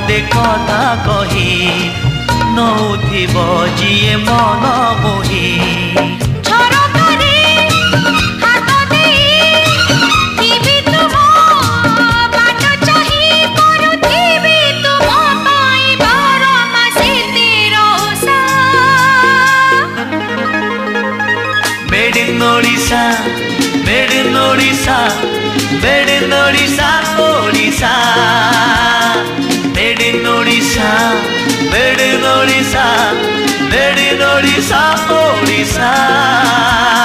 पदे कथा कही नौथिब जिए मन मोही Odisha, made in Odisha, made in Odisha, Odisha, made in Odisha, made in Odisha, made in Odisha, Odisha.